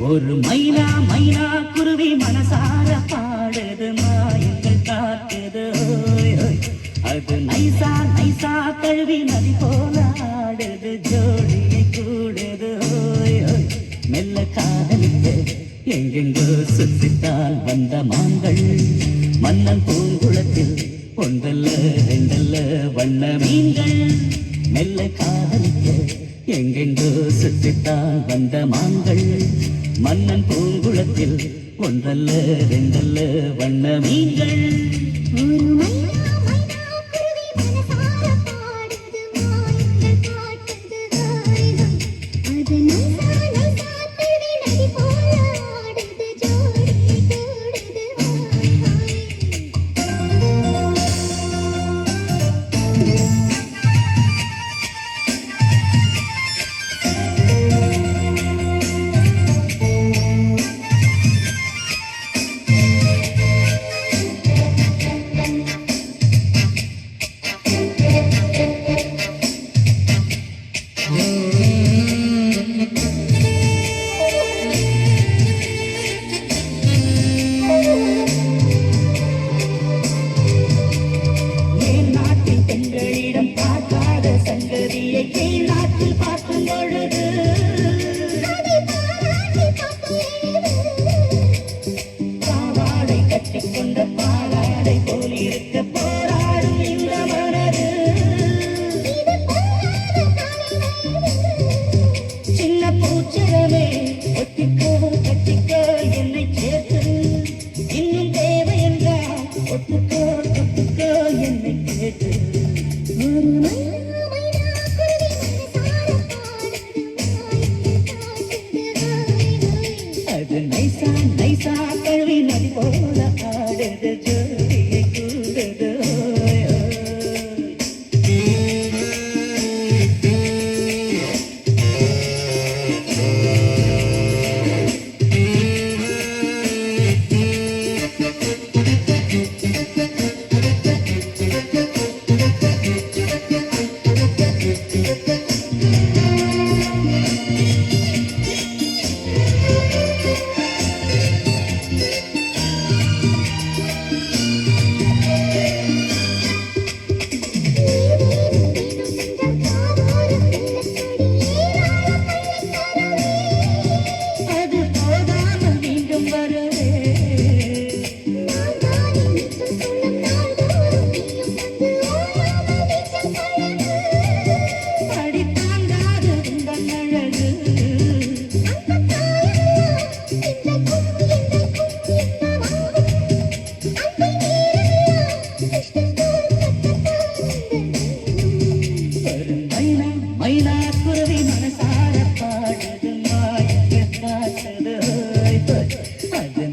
ஒரு மைனா மைனா குருவி மனசார பாடுது மாயங்கள் காட்டுது அது நைசா நைசா கழுவி நதி போல ஆடுது ஜோடியை கூடுது மெல்ல காதலிக்க எங்கெங்கோ சுத்தித்தால் வந்த மான்கள் மன்னன் பூங்குளத்தில் ஒன்றல்ல ரெண்டல்ல வண்ண மீன்கள் மெல்ல காதலிக்க எங்கெங்கோ சுத்தித்தான் வந்த மான்கள் மன்னன் பூங்குளத்தில் ஒன்றல்ல ரெண்டல்ல வண்ண மீன்கள்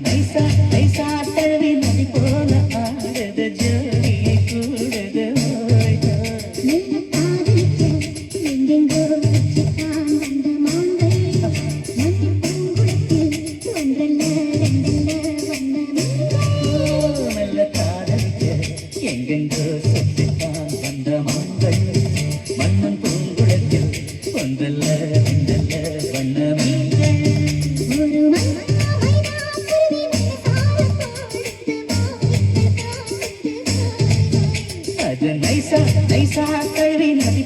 நைசா நைசா கழுவி நதி போல ஆடுது ஜோடியை கூடுது எங்கெங்கோ சுத்தித்தான் வந்த மான்கள் மன்னன் பூங்குளத்தில் ஒன்றல்ல ரெண்டல்ல வண்ண மீன்கள் அது நைசா நைசா கழுவி நதி